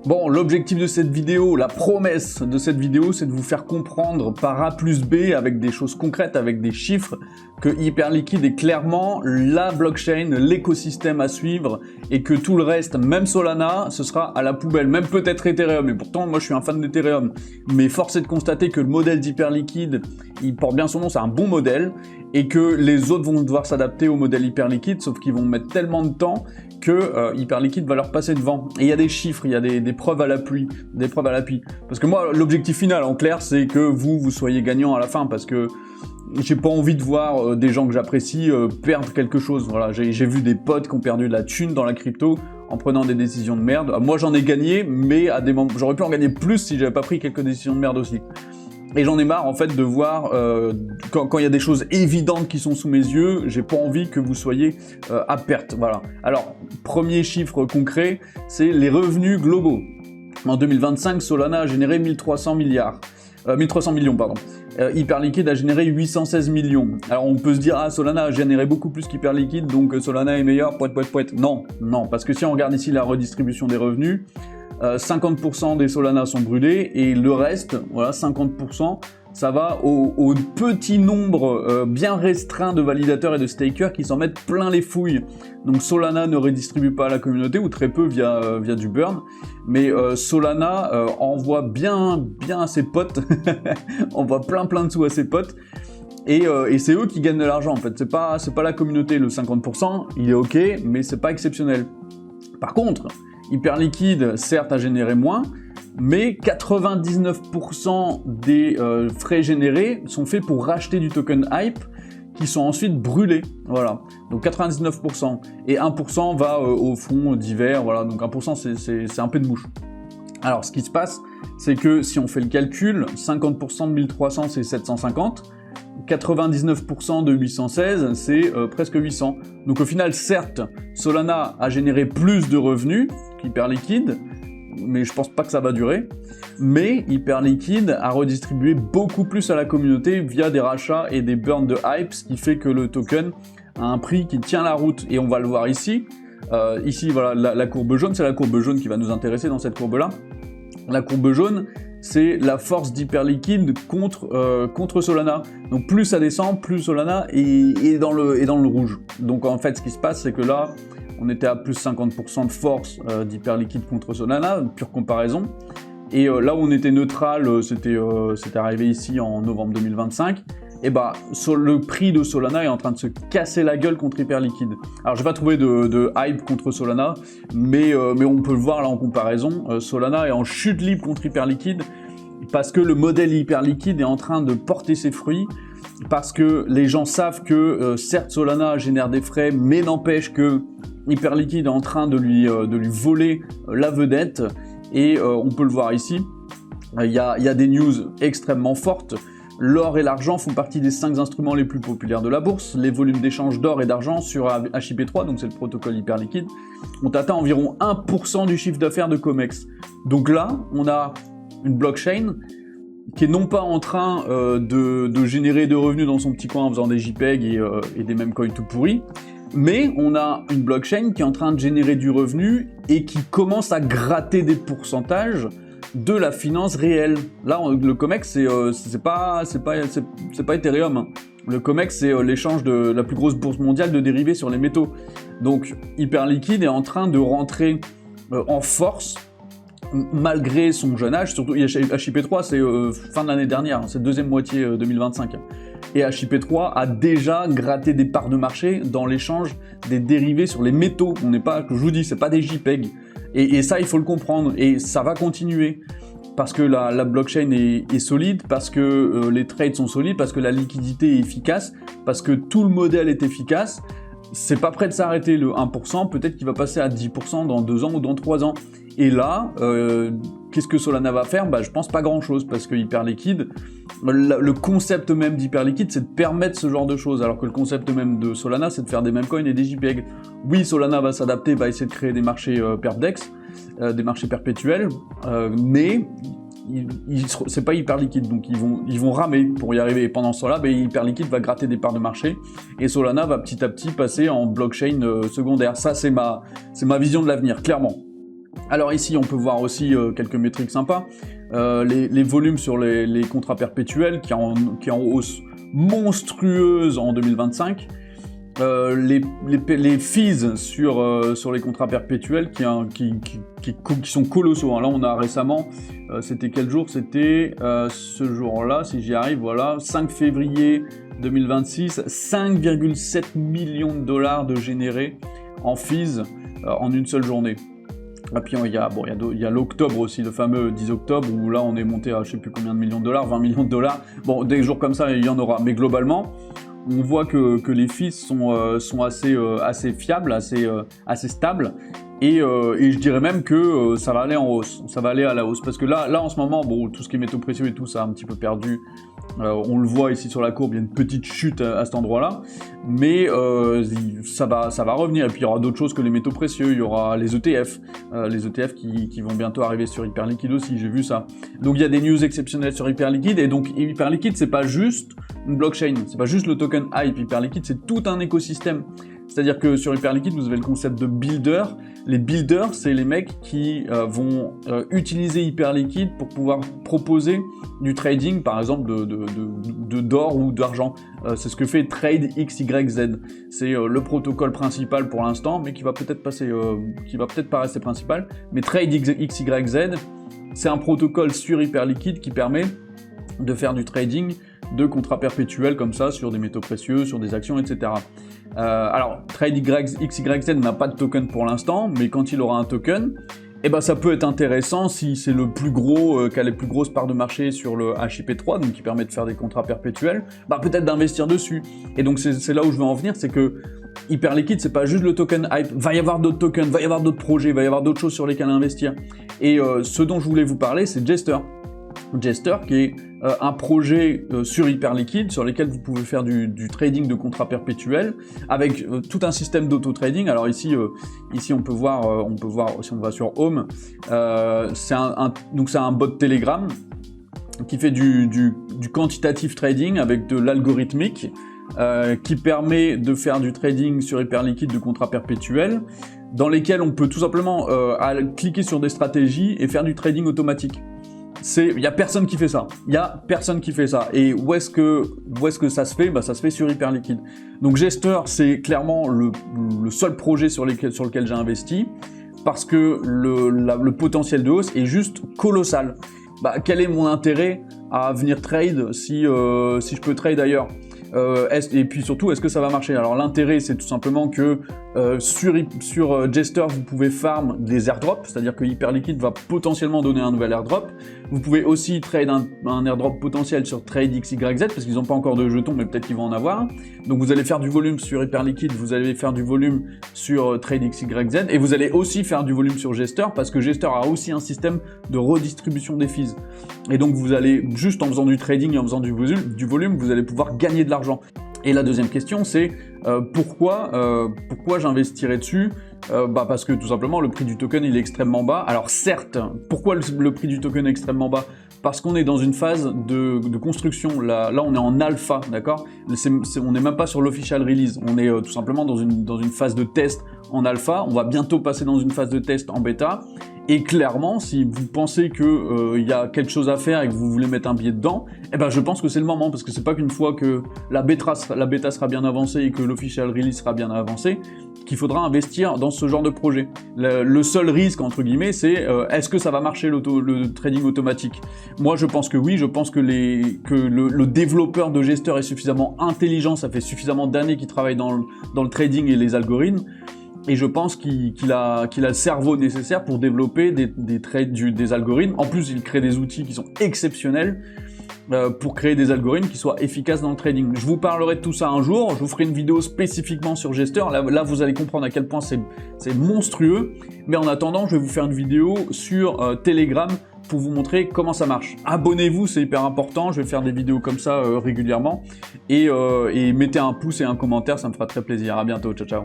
Bon, l'objectif de cette vidéo, la promesse de cette vidéo, c'est de vous faire comprendre par A plus B, avec des choses concrètes, avec des chiffres, que Hyperliquid est clairement la blockchain, l'écosystème à suivre, et que tout le reste, même Solana, ce sera à la poubelle, même peut-être Ethereum, et pourtant moi je suis un fan d'Ethereum, mais force est de constater que le modèle d'Hyperliquid, il porte bien son nom, c'est un bon modèle, et que les autres vont devoir s'adapter au modèle Hyperliquid, sauf qu'ils vont mettre tellement de temps que Hyperliquid va leur passer devant. Et il y a des chiffres, il y a des preuves à l'appui, Parce que moi, l'objectif final, en clair, c'est que vous soyez gagnant à la fin, parce que j'ai pas envie de voir des gens que j'apprécie perdre quelque chose. Voilà, j'ai vu des potes qui ont perdu de la thune dans la crypto en prenant des décisions de merde. Moi, j'en ai gagné, mais à des moments, j'aurais pu en gagner plus si j'avais pas pris quelques décisions de merde aussi. Et j'en ai marre en fait de voir quand il y a des choses évidentes qui sont sous mes yeux, j'ai pas envie que vous soyez à perte. Voilà. Alors, premier chiffre concret, c'est les revenus globaux. En 2025, Solana a généré 1300 millions, pardon. Hyperliquid a généré 816 millions. Alors on peut se dire, ah, Solana a généré beaucoup plus qu'Hyperliquid, donc Solana est meilleur, poète. Non, parce que si on regarde ici la redistribution des revenus, 50% des Solana sont brûlés et le reste, voilà, 50%, ça va au petit nombre bien restreint de validateurs et de stakers qui s'en mettent plein les fouilles. Donc Solana ne redistribue pas à la communauté, ou très peu via du burn, mais Solana envoie bien à ses potes, envoie plein de sous à ses potes, et c'est eux qui gagnent de l'argent en fait. C'est pas la communauté, le 50%, il est ok, mais c'est pas exceptionnel. Par contre, Hyperliquid, certes, a généré moins, mais 99% des frais générés sont faits pour racheter du token Hype, qui sont ensuite brûlés. Voilà. Donc 99%. Et 1% va au fonds divers. Voilà. Donc 1%, c'est un peu de mouche. Alors, ce qui se passe, c'est que si on fait le calcul, 50% de 1300, c'est 750. 99% de 816, c'est presque 800. Donc au final, certes, Solana a généré plus de revenus qu'Hyperliquid, mais je pense pas que ça va durer. Mais Hyperliquid a redistribué beaucoup plus à la communauté via des rachats et des burns de hype, ce qui fait que le token a un prix qui tient la route. Et on va le voir ici. Ici, voilà, la courbe jaune, c'est la courbe jaune qui va nous intéresser dans cette courbe-là. La courbe jaune, c'est la force d'Hyperliquid contre Solana. Donc plus ça descend, plus Solana est dans le rouge. Donc en fait, ce qui se passe, c'est que là, on était à plus 50% de force d'Hyperliquid contre Solana, pure comparaison. Et là où on était neutral, c'était arrivé ici en novembre 2025. Et bah, le prix de Solana est en train de se casser la gueule contre Hyperliquid. Alors, je vais pas trouver de hype contre Solana, mais on peut le voir là en comparaison. Solana est en chute libre contre Hyperliquid parce que le modèle Hyperliquid est en train de porter ses fruits, parce que les gens savent que certes Solana génère des frais, mais n'empêche que Hyperliquid est en train de lui voler la vedette. Et on peut le voir ici. Il y a des news extrêmement fortes. L'or et l'argent font partie des 5 instruments les plus populaires de la bourse. Les volumes d'échange d'or et d'argent sur HIP3, donc c'est le protocole Hyperliquid, ont atteint environ 1% du chiffre d'affaires de COMEX. Donc là, on a une blockchain qui est non pas en train de générer de revenus dans son petit coin en faisant des JPEG et des meme coins tout pourris, mais on a une blockchain qui est en train de générer du revenu et qui commence à gratter des pourcentages de la finance réelle. Là, le COMEX, c'est pas Ethereum. Hein. Le COMEX, c'est l'échange de la plus grosse bourse mondiale de dérivés sur les métaux. Donc, Hyperliquid est en train de rentrer en force, malgré son jeune âge. Surtout, HIP3, c'est fin de l'année dernière, c'est deuxième moitié 2025. Et HIP3 a déjà gratté des parts de marché dans l'échange des dérivés sur les métaux. On n'est pas, je vous dis, c'est pas des JPEG. Et ça, il faut le comprendre, et ça va continuer, parce que la blockchain est solide, parce que les trades sont solides, parce que la liquidité est efficace, parce que tout le modèle est efficace. C'est pas prêt de s'arrêter le 1%, peut-être qu'il va passer à 10% dans 2 ans ou dans 3 ans. Et là, qu'est-ce que Solana va faire? Bah, je pense pas grand-chose, parce que Hyperliquid, le concept même d'Hyperliquid, c'est de permettre ce genre de choses, alors que le concept même de Solana, c'est de faire des meme coins et des JPEG. Oui, Solana va s'adapter, va essayer de créer des marchés perpdex, des marchés perpétuels, mais c'est pas Hyperliquid, donc ils vont ramer pour y arriver. Et pendant ce temps-là, Hyperliquid va gratter des parts de marché, et Solana va petit à petit passer en blockchain secondaire. Ça, c'est ma vision de l'avenir, clairement. Alors ici, on peut voir aussi quelques métriques sympas. Les volumes sur les contrats perpétuels qui est en hausse monstrueuse en 2025. Les fees sur les contrats perpétuels qui sont colossaux. Là, on a récemment, c'était quel jour? C'était ce jour-là, si j'y arrive, voilà, 5 février 2026, 5,7 millions de dollars de générés en fees en une seule journée. Et puis il y a l'octobre aussi, le fameux 10 octobre, où là on est monté à je sais plus combien de millions de dollars, 20 millions de dollars. Bon, des jours comme ça, il y en aura. Mais globalement, on voit que les fees sont assez fiables, assez stables. Et je dirais même que ça va aller en hausse, ça va aller à la hausse. Parce que là en ce moment, bon, tout ce qui est métaux précieux et tout, ça a un petit peu perdu. On le voit ici sur la courbe, il y a une petite chute à cet endroit-là, mais ça va revenir. Et puis il y aura d'autres choses que les métaux précieux, il y aura les ETF qui vont bientôt arriver sur Hyperliquid aussi, j'ai vu ça. Donc il y a des news exceptionnelles sur Hyperliquid, et donc Hyperliquid, c'est pas juste une blockchain, c'est pas juste le token Hype. Hyperliquid, c'est tout un écosystème. C'est-à-dire que sur Hyperliquid, vous avez le concept de builder. Les builders, c'est les mecs qui vont utiliser Hyperliquid pour pouvoir proposer du trading, par exemple d'or ou d'argent. C'est ce que fait Trade XYZ. C'est le protocole principal pour l'instant, mais qui va peut-être pas rester principal. Mais Trade XYZ, c'est un protocole sur Hyperliquid qui permet de faire du trading de contrats perpétuels comme ça sur des métaux précieux, sur des actions, etc. Alors, Trade XYZ n'a pas de token pour l'instant, mais quand il aura un token, eh ben, ça peut être intéressant si c'est le plus gros, qui a les plus grosses parts de marché sur le HIP3, donc qui permet de faire des contrats perpétuels, bah, peut-être d'investir dessus. Et donc c'est là où je veux en venir, c'est que Hyperliquid, c'est pas juste le token Hype, va y avoir d'autres tokens, va y avoir d'autres projets, va y avoir d'autres choses sur lesquelles investir. Et ce dont je voulais vous parler, c'est Jester. Jester, qui est un projet sur Hyperliquid sur lequel vous pouvez faire du trading de contrats perpétuels avec tout un système d'auto-trading. Alors ici on peut voir si on va sur Home, c'est un bot Telegram qui fait du quantitative trading avec de l'algorithmique qui permet de faire du trading sur Hyperliquid de contrats perpétuels dans lesquels on peut tout simplement cliquer sur des stratégies et faire du trading automatique. Il y a personne qui fait ça. Et où est-ce que ça se fait? Bah, ça se fait sur Hyperliquid. Donc Jester, c'est clairement le seul projet sur lequel j'ai investi parce que le potentiel de hausse est juste colossal. Bah, quel est mon intérêt à venir trade si je peux trade ailleurs? Et puis surtout, est-ce que ça va marcher? Alors l'intérêt, c'est tout simplement que sur Jester, vous pouvez farm des airdrops, c'est-à-dire que Hyperliquid va potentiellement donner un nouvel airdrop. Vous pouvez aussi trade un airdrop potentiel sur Trade XYZ, parce qu'ils n'ont pas encore de jetons, mais peut-être qu'ils vont en avoir. Donc vous allez faire du volume sur Hyperliquid, vous allez faire du volume sur Trade XYZ, et vous allez aussi faire du volume sur Jester, parce que Jester a aussi un système de redistribution des fees. Et donc vous allez, juste en faisant du trading et en faisant du volume, vous allez pouvoir gagner de l'argent. Et la deuxième question, c'est pourquoi j'investirais dessus? Parce que tout simplement, le prix du token, il est extrêmement bas. Alors certes, pourquoi le prix du token est extrêmement bas? Parce qu'on est dans une phase de construction. Là, on est en alpha, d'accord? On n'est même pas sur l'official release. On est tout simplement dans une phase de test en alpha. On va bientôt passer dans une phase de test en bêta. Et clairement, si vous pensez qu'il y a quelque chose à faire et que vous voulez mettre un billet dedans, eh ben, je pense que c'est le moment, parce que c'est pas qu'une fois que la bêta sera bien avancée et que l'official release sera bien avancé, qu'il faudra investir dans ce genre de projet. Le seul risque, entre guillemets, c'est est-ce que ça va marcher le trading automatique? Moi, je pense que oui, je pense que le développeur de Jester est suffisamment intelligent, ça fait suffisamment d'années qu'il travaille dans le trading et les algorithmes, et je pense qu'il a le cerveau nécessaire pour développer des algorithmes. En plus, il crée des outils qui sont exceptionnels pour créer des algorithmes qui soient efficaces dans le trading. Je vous parlerai de tout ça un jour, je vous ferai une vidéo spécifiquement sur Jester, là vous allez comprendre à quel point c'est monstrueux, mais en attendant, je vais vous faire une vidéo sur Telegram pour vous montrer comment ça marche. Abonnez-vous, c'est hyper important, je vais faire des vidéos comme ça régulièrement, et mettez un pouce et un commentaire, ça me fera très plaisir. À bientôt, ciao ciao.